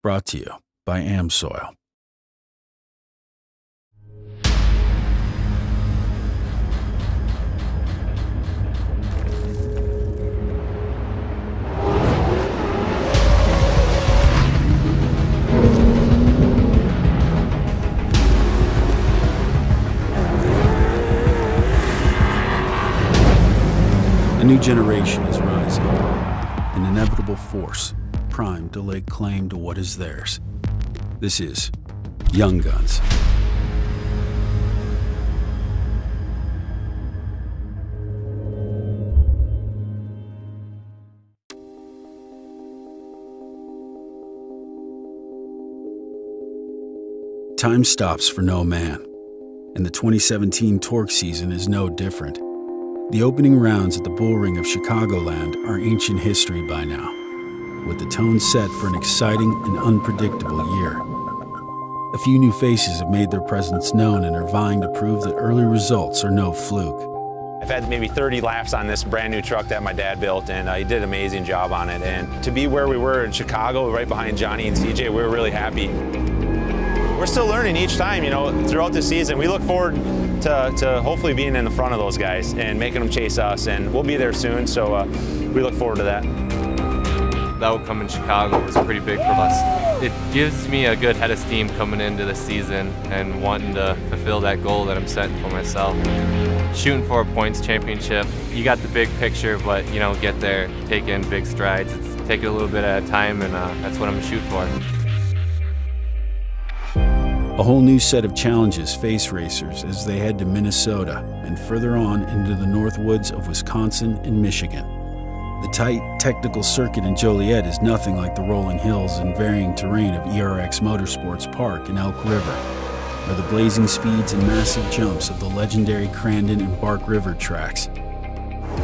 Brought to you by AmSoil. A new generation is rising, an inevitable force primed to lay claim to what is theirs. This is Young Guns. Time stops for no man, and the 2017 TORC season is no different. The opening rounds at the Bullring of Chicagoland are ancient history by now, with the tone set for an exciting and unpredictable year. A few new faces have made their presence known and are vying to prove that early results are no fluke. I've had maybe 30 laps on this brand new truck that my dad built, and he did an amazing job on it. And to be where we were in Chicago, right behind Johnny and CJ, we were really happy. We're still learning each time, throughout the season. We look forward to hopefully being in the front of those guys and making them chase us, and we'll be there soon, so we look forward to that. That outcome in Chicago was pretty big for us. It gives me a good head of steam coming into the season and wanting to fulfill that goal that I'm setting for myself. Shooting for a points championship, you got the big picture, but get there, take in big strides. Take it a little bit at a time, and that's what I'm gonna shoot for. A whole new set of challenges face racers as they head to Minnesota and further on into the north woods of Wisconsin and Michigan. The tight, technical circuit in Joliet is nothing like the rolling hills and varying terrain of ERX Motorsports Park in Elk River, or the blazing speeds and massive jumps of the legendary Crandon and Bark River tracks.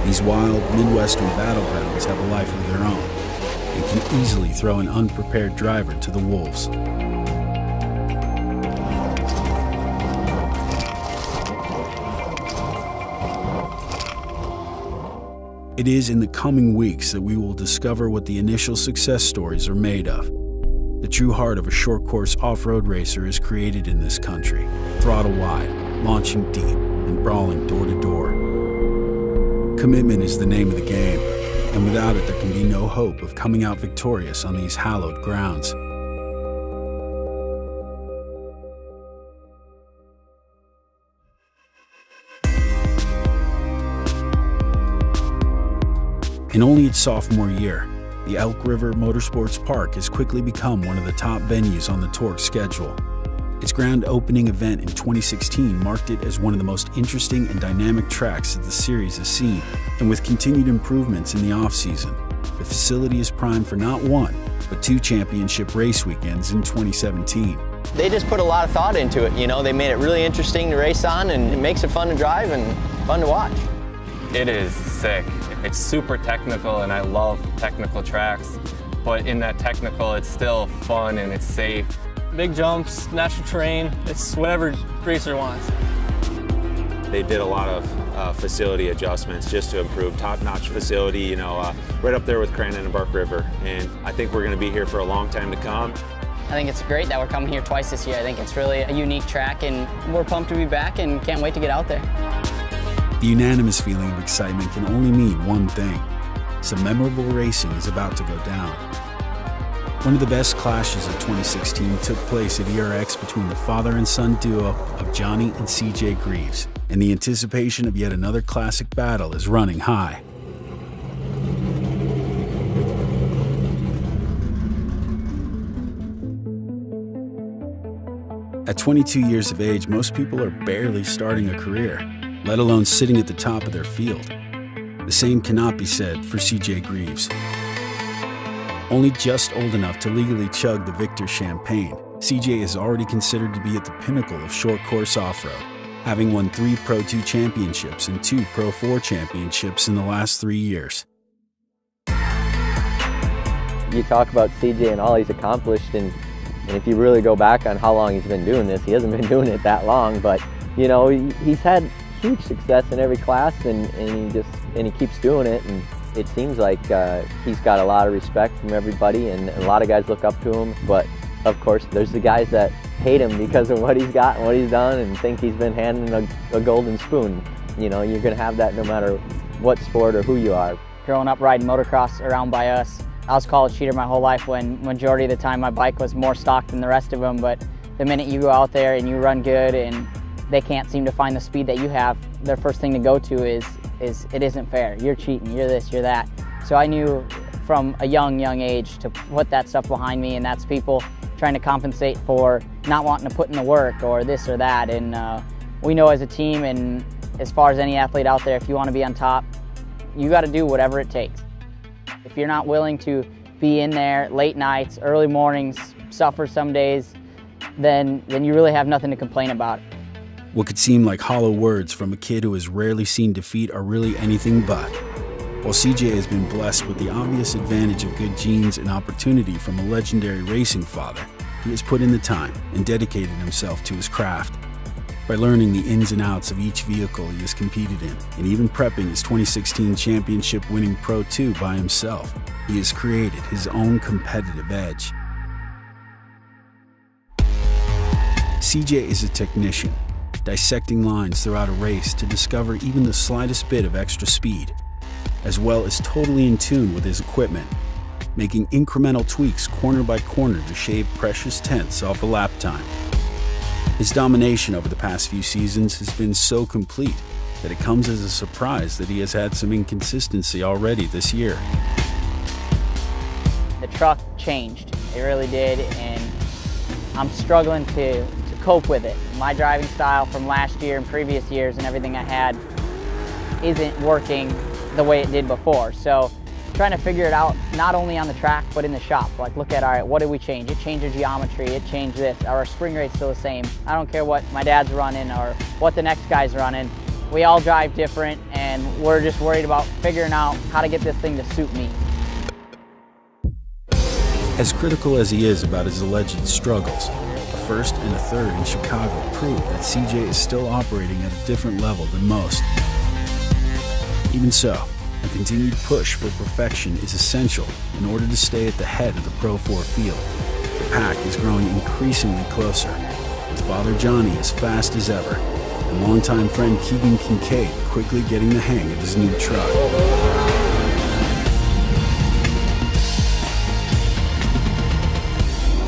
These wild, Midwestern battlegrounds have a life of their own and can easily throw an unprepared driver to the wolves. It is in the coming weeks that we will discover what the initial success stories are made of. The true heart of a short-course off-road racer is created in this country, throttle wide, launching deep, and brawling door to door. Commitment is the name of the game, and without it there can be no hope of coming out victorious on these hallowed grounds. In only its sophomore year, the Elk River Motorsports Park has quickly become one of the top venues on the TORC schedule. Its grand opening event in 2016 marked it as one of the most interesting and dynamic tracks that the series has seen, and with continued improvements in the off-season, the facility is primed for not one, but 2 championship race weekends in 2017. They just put a lot of thought into it, They made it really interesting to race on, and it makes it fun to drive and fun to watch. It is sick. It's super technical, and I love technical tracks, but in that technical, it's still fun and it's safe. Big jumps, natural terrain, it's whatever racer wants. They did a lot of facility adjustments just to improve top-notch facility, right up there with Crandon and Bark River, and I think we're going to be here for a long time to come. I think it's great that we're coming here twice this year. I think it's really a unique track, and we're pumped to be back and can't wait to get out there. The unanimous feeling of excitement can only mean one thing: some memorable racing is about to go down. One of the best clashes of 2016 took place at ERX between the father and son duo of Johnny and CJ Greaves, and the anticipation of yet another classic battle is running high. At 22 years of age, most people are barely starting a career, let alone sitting at the top of their field. The same cannot be said for CJ Greaves. Only just old enough to legally chug the Victor champagne, CJ is already considered to be at the pinnacle of short course off-road, having won 3 Pro 2 championships and 2 Pro 4 championships in the last 3 years. You talk about CJ and all he's accomplished, and if you really go back on how long he's been doing this, he hasn't been doing it that long, but he's had huge success in every class, and he keeps doing it, and It seems like he's got a lot of respect from everybody, and a lot of guys look up to him. But of course, there's the guys that hate him because of what he's got and what he's done, and think he's been handed a golden spoon. You know, you're going to have that no matter what sport or who you are. Growing up riding motocross around by us, I was called a cheater my whole life when majority of the time my bike was more stock than the rest of them. But the minute you go out there and you run good and they can't seem to find the speed that you have, their first thing to go to is it isn't fair. You're cheating, you're this, you're that. So I knew from a young age to put that stuff behind me, and that's people trying to compensate for not wanting to put in the work or this or that. And we know as a team, and as far as any athlete out there, if you want to be on top, you got to do whatever it takes. If you're not willing to be in there late nights, early mornings, suffer some days, then you really have nothing to complain about. What could seem like hollow words from a kid who has rarely seen defeat are really anything but. While CJ has been blessed with the obvious advantage of good genes and opportunity from a legendary racing father, he has put in the time and dedicated himself to his craft. By learning the ins and outs of each vehicle he has competed in, and even prepping his 2016 championship-winning Pro 2 by himself, he has created his own competitive edge. CJ is a technician, dissecting lines throughout a race to discover even the slightest bit of extra speed, as well as totally in tune with his equipment, making incremental tweaks corner by corner to shave precious tenths off of lap time. His domination over the past few seasons has been so complete that it comes as a surprise that he has had some inconsistency already this year. The truck changed, it really did, and I'm struggling to cope with it. My driving style from last year and previous years and everything I had isn't working the way it did before. So trying to figure it out not only on the track but in the shop. Like, look at, all right, what did we change? It changed the geometry, it changed this. Our spring rate's still the same. I don't care what my dad's running or what the next guy's running. We all drive different, and we're just worried about figuring out how to get this thing to suit me. As critical as he is about his alleged struggles, a first and a third in Chicago prove that CJ is still operating at a different level than most. Even so, a continued push for perfection is essential in order to stay at the head of the Pro 4 field. The pack is growing increasingly closer, with Father Johnny as fast as ever, and longtime friend Keegan Kincaid quickly getting the hang of his new truck.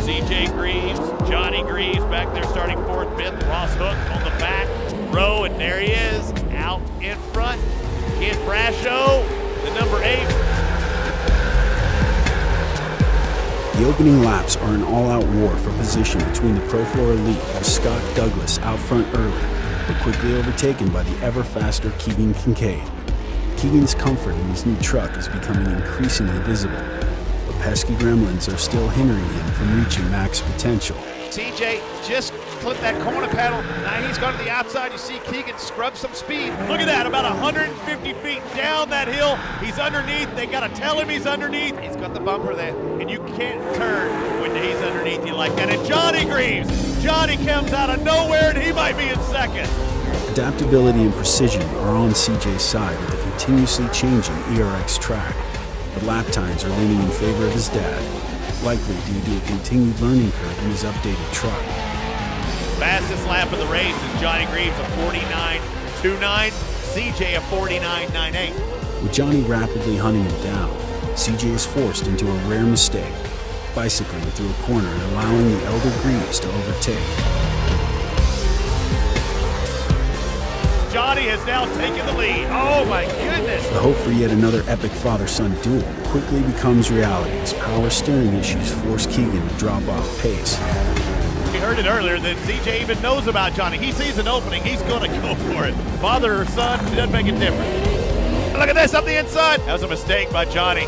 CJ Greaves, Johnny Greaves back there starting fourth, fifth, Ross Hook on the back row, and there he is out in front. Kid Brasho, the number 8. The opening laps are an all-out war for position between the Pro 4 elite, with Scott Douglas out front early, but quickly overtaken by the ever-faster Keegan Kincaid. Keegan's comfort in his new truck is becoming increasingly visible, but pesky gremlins are still hindering him from reaching max potential. CJ just clipped that corner pedal. Now he's gone to the outside. You see Keegan scrub some speed. Look at that, about 150 feet down that hill. He's underneath. They got to tell him he's underneath. He's got the bumper there, and you can't turn when he's underneath you like that. And Johnny Greaves, Johnny comes out of nowhere, and he might be in second. Adaptability and precision are on CJ's side of the continuously changing ERX track, but lap times are leaning in favor of his dad, likely due to a continued learning curve in his updated truck. Fastest lap of the race is Johnny Greaves, a 49.29, CJ a 49.98. With Johnny rapidly hunting him down, CJ is forced into a rare mistake, bicycling through a corner and allowing the elder Greaves to overtake. Johnny has now taken the lead. Oh my goodness! The hope for yet another epic father-son duel quickly becomes reality as power steering issues force Keegan to drop off pace. We heard it earlier that CJ even knows about Johnny. He sees an opening, he's going to go for it. Father or son, it doesn't make a difference. Look at this, up the inside. That was a mistake by Johnny.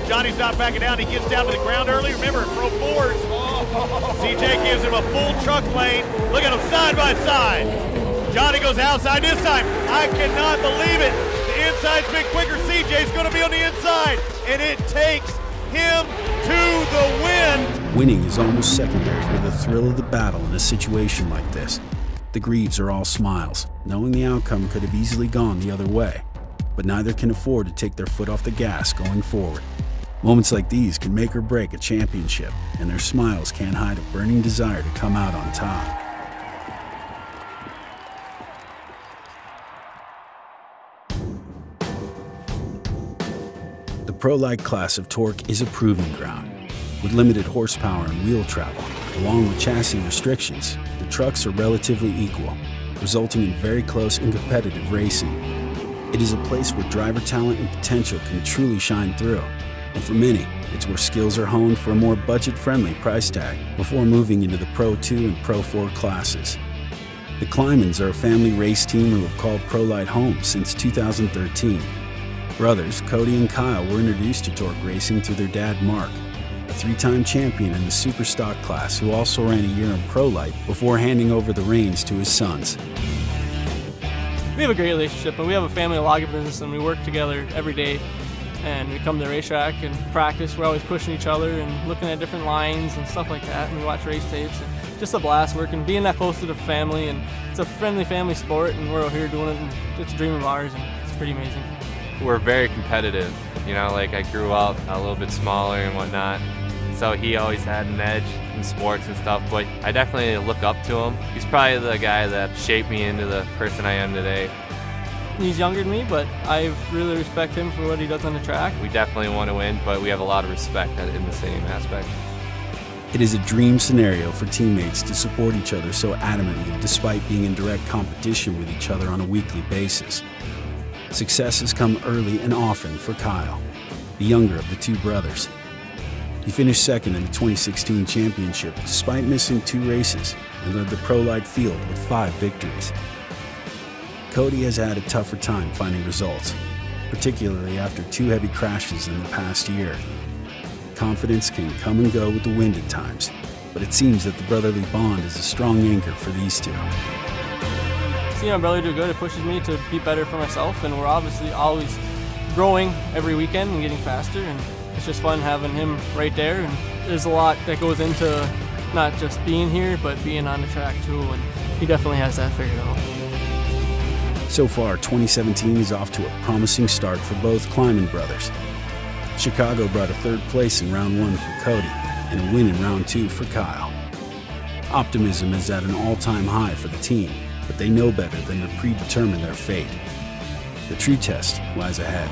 Johnny's not backing down. He gets down to the ground early. Remember, Pro 4s. CJ gives him a full truck lane. Look at them side by side. Johnny goes outside this time. I cannot believe it. The inside's been quicker. CJ's going to be on the inside, and it takes him to the win. Winning is almost secondary to the thrill of the battle in a situation like this. The Greaves are all smiles, knowing the outcome could have easily gone the other way, but neither can afford to take their foot off the gas going forward. Moments like these can make or break a championship, and their smiles can't hide a burning desire to come out on top. The Pro Light class of TORC is a proving ground. With limited horsepower and wheel travel, along with chassis restrictions, the trucks are relatively equal, resulting in very close and competitive racing. It is a place where driver talent and potential can truly shine through, and for many, it's where skills are honed for a more budget-friendly price tag before moving into the Pro 2 and Pro 4 classes. The Klymans are a family race team who have called Pro Light home since 2013. Brothers Cody and Kyle were introduced to TORC racing through their dad Mark, a three-time champion in the Super Stock class who also ran a year in Pro Light before handing over the reins to his sons. We have a great relationship, and we have a family logger business, and we work together every day. And we come to the racetrack and practice. We're always pushing each other and looking at different lines and stuff like that. And we watch race tapes. And just a blast working, being that close to the family. And it's a friendly family sport, and we're out here doing it. And it's a dream of ours, and it's pretty amazing. We're very competitive. You know, like I grew up a little bit smaller and whatnot. So he always had an edge in sports and stuff, but I definitely look up to him. He's probably the guy that shaped me into the person I am today. He's younger than me, but I really respect him for what he does on the track. We definitely want to win, but we have a lot of respect in the same aspect. It is a dream scenario for teammates to support each other so adamantly despite being in direct competition with each other on a weekly basis. Success has come early and often for Kyle, the younger of the two brothers. He finished second in the 2016 championship despite missing 2 races and led the Pro Light field with 5 victories. Cody has had a tougher time finding results, particularly after 2 heavy crashes in the past year. Confidence can come and go with the wind at times, but it seems that the brotherly bond is a strong anchor for these two. Seeing my brother do good, it pushes me to be better for myself, and we're obviously always growing every weekend and getting faster, and it's just fun having him right there. And there's a lot that goes into not just being here, but being on the track too, and he definitely has that figured out. So far, 2017 is off to a promising start for both Klyman brothers. Chicago brought a 3rd place in round 1 for Cody and a win in round 2 for Kyle. Optimism is at an all-time high for the team, but they know better than to predetermine their fate. The true test lies ahead,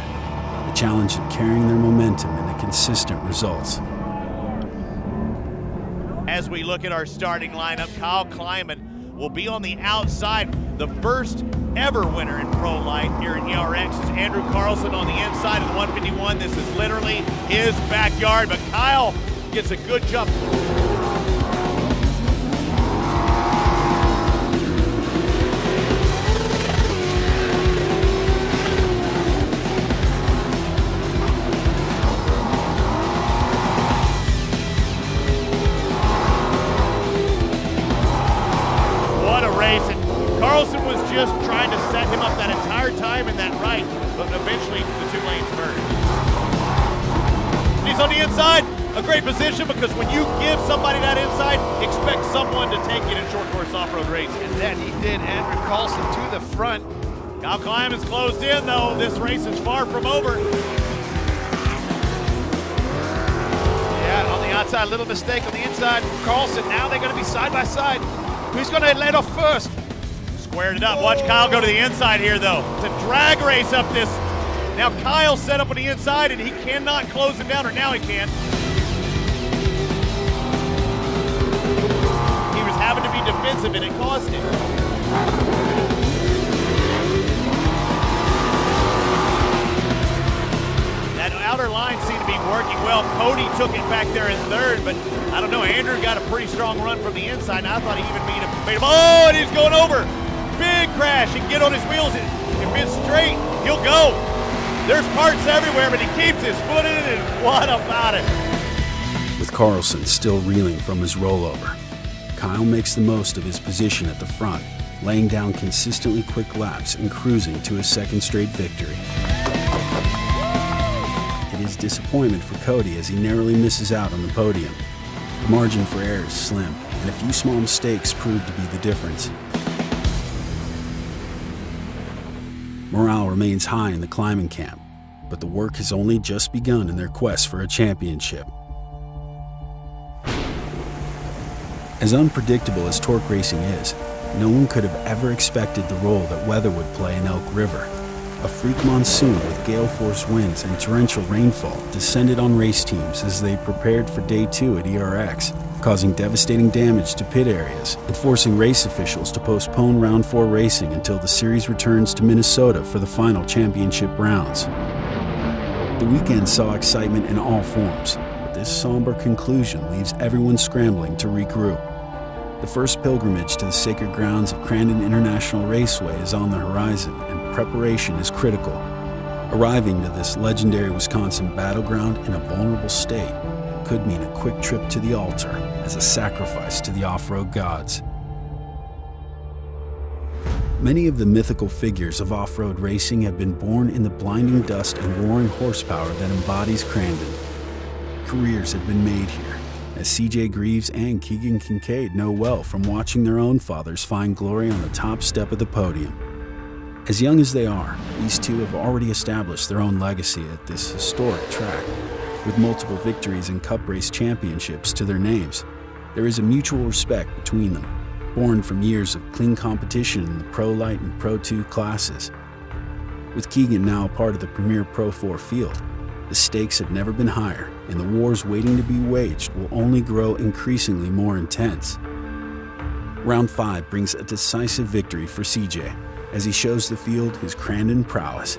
the challenge of carrying their momentum into consistent results. As we look at our starting lineup, Kyle Klyman will be on the outside. The first ever winner in Pro Light here at ERX is Andrew Carlson on the inside of the 151. This is literally his backyard, but Kyle gets a good jump. Carlson was just trying to set him up that entire time in that right, but eventually the 2 lanes merged. He's on the inside, a great position, because when you give somebody that inside, expect someone to take it in short course off-road racing. And that he did. Andrew Carlson to the front. Kyle Klyman's closed in though. This race is far from over. Yeah, on the outside, little mistake on the inside from Carlson. Now they're going to be side by side. Who's going to let off first? Squared it up. Watch Kyle go to the inside here, though. It's a drag race up this. Now Kyle's set up on the inside, and he cannot close him down, or now he can. He was having to be defensive, and it caused him. That outer line seemed to be working well. Cody took it back there in 3rd, but I don't know. Andrew got a pretty strong run from the inside, and I thought he even made him. Oh, and he's going over. Big crash. He can get on his wheels. If it's straight, he'll go. There's parts everywhere, but he keeps his foot in it, and what about it? With Carlson still reeling from his rollover, Kyle makes the most of his position at the front, laying down consistently quick laps and cruising to his 2nd straight victory. It is disappointment for Cody as he narrowly misses out on the podium. The margin for error is slim, and a few small mistakes prove to be the difference. Morale remains high in the climbing camp, but the work has only just begun in their quest for a championship. As unpredictable as TORC racing is, no one could have ever expected the role that weather would play in Elk River. A freak monsoon with gale-force winds and torrential rainfall descended on race teams as they prepared for Day 2 at ERX, causing devastating damage to pit areas and forcing race officials to postpone Round 4 racing until the series returns to Minnesota for the final championship rounds. The weekend saw excitement in all forms, but this somber conclusion leaves everyone scrambling to regroup. The first pilgrimage to the sacred grounds of Crandon International Raceway is on the horizon, and preparation is critical. Arriving to this legendary Wisconsin battleground in a vulnerable state could mean a quick trip to the altar as a sacrifice to the off-road gods. Many of the mythical figures of off-road racing have been born in the blinding dust and roaring horsepower that embodies Crandon. Careers have been made here, as CJ Greaves and Keegan Kincaid know well from watching their own fathers find glory on the top step of the podium. As young as they are, these two have already established their own legacy at this historic track. With multiple victories and Cup Race championships to their names, there is a mutual respect between them, born from years of clean competition in the Pro Light and Pro 2 classes. With Keegan now a part of the premier Pro 4 field, the stakes have never been higher, and the wars waiting to be waged will only grow increasingly more intense. Round 5 brings a decisive victory for CJ, as he shows the field his Crandon prowess.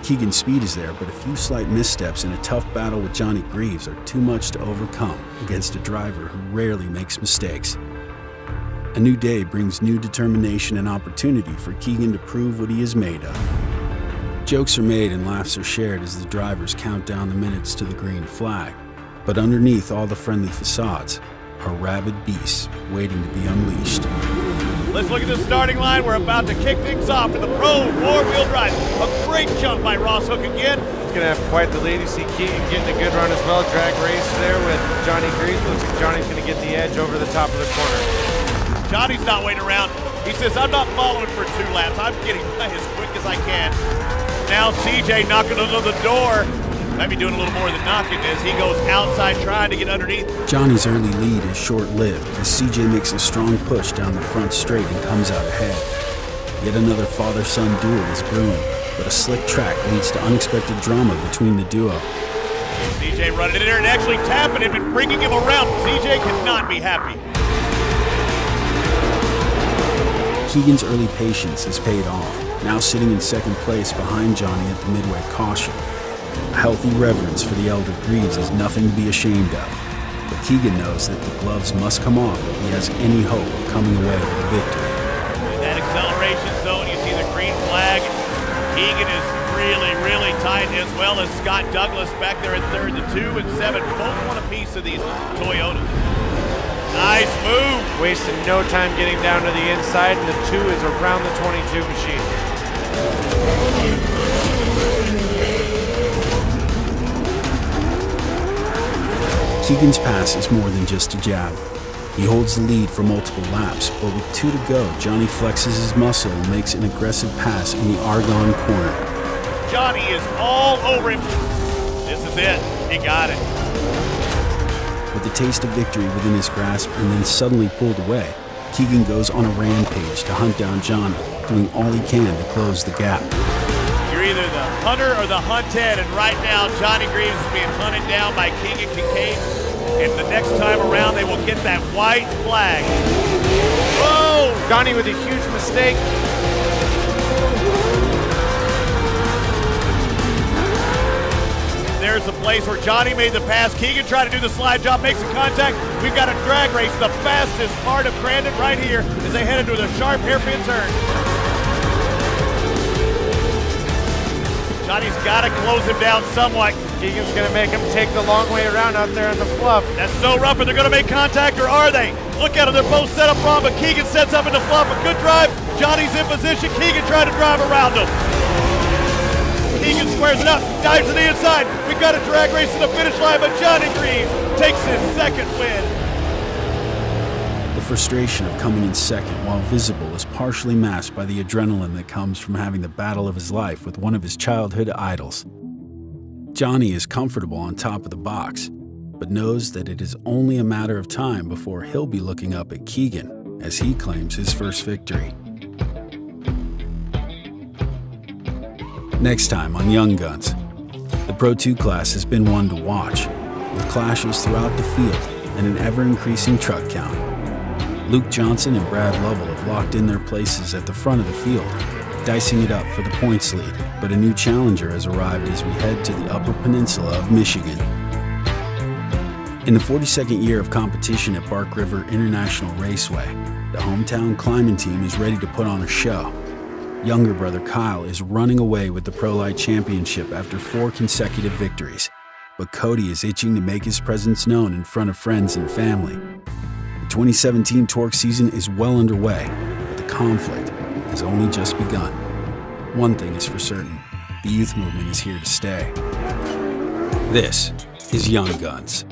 Keegan's speed is there, but a few slight missteps in a tough battle with Johnny Greaves are too much to overcome against a driver who rarely makes mistakes. A new day brings new determination and opportunity for Keegan to prove what he is made of. Jokes are made and laughs are shared as the drivers count down the minutes to the green flag, but underneath all the friendly facades are rabid beasts waiting to be unleashed. Let's look at the starting line. We're about to kick things off to the Pro 4-wheel drive. A great jump by Ross Hook again. He's going to have quite the lead. You see Keegan getting a good run as well. Drag race there with Johnny Greaves. Looks like Johnny's going to get the edge over the top of the corner. Johnny's not waiting around. He says, I'm not following for 2 laps. I'm getting as quick as I can. Now CJ knocking on the door. Might be doing a little more than knocking as he goes outside trying to get underneath. Johnny's early lead is short-lived as CJ makes a strong push down the front straight and comes out ahead. Yet another father-son duel is brewing, but a slick track leads to unexpected drama between the duo. CJ running in there and actually tapping him and bringing him around. CJ cannot be happy. Keegan's early patience has paid off, now sitting in second place behind Johnny at the midway caution. A healthy reverence for the elder Greaves is nothing to be ashamed of, but Keegan knows that the gloves must come off if he has any hope of coming away with a victory. In that acceleration zone, you see the green flag. Keegan is really tight, as well as Scott Douglas back there in third. The 2 and 7 both want a piece of these Toyotas. Nice move. Wasting no time getting down to the inside, and the 2 is around the 22 machine. Keegan's pass is more than just a jab. He holds the lead for multiple laps, but with 2 to go, Johnny flexes his muscle and makes an aggressive pass in the Argonne corner. Johnny is all over him. This is it. He got it. With the taste of victory within his grasp and then suddenly pulled away, Keegan goes on a rampage to hunt down Johnny, doing all he can to close the gap. You're either the hunter or the hunted, and right now Johnny Greaves is being hunted down by Keegan Kincaid, and the next time around they will get that white flag. Whoa! Johnny with a huge mistake. There's the place where Johnny made the pass. Keegan tried to do the slide job, makes the contact. We've got a drag race, the fastest part of Crandon right here as they head into the sharp hairpin turn. Johnny's got to close him down somewhat. Keegan's going to make him take the long way around out there in the fluff. That's so rough. Are they going to make contact, or are they? Look at them. They're both set up wrong, but Keegan sets up in the fluff. A good drive. Johnny's in position. Keegan trying to drive around him. Keegan squares it up, dives to the inside. We've got a drag race to the finish line, but Johnny Greaves takes his second win. The frustration of coming in second, while visible, is partially masked by the adrenaline that comes from having the battle of his life with one of his childhood idols. Johnny is comfortable on top of the box, but knows that it is only a matter of time before he'll be looking up at Keegan as he claims his first victory. Next time on Young Guns, the Pro 2 class has been one to watch, with clashes throughout the field and an ever-increasing truck count. Luke Johnson and Brad Lovell have locked in their places at the front of the field, dicing it up for the points lead, but a new challenger has arrived as we head to the Upper Peninsula of Michigan. In the 42nd year of competition at Bark River International Raceway, the hometown climbing team is ready to put on a show. Younger brother Kyle is running away with the Pro Light Championship after 4 consecutive victories, but Cody is itching to make his presence known in front of friends and family. The 2017 TORC season is well underway, but the conflict has only just begun. One thing is for certain, the youth movement is here to stay. This is Young Guns.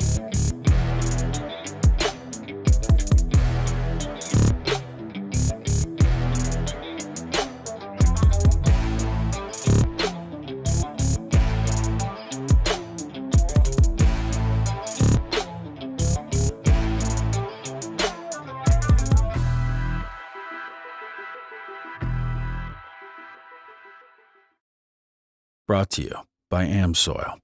Brought to you by AmSoil.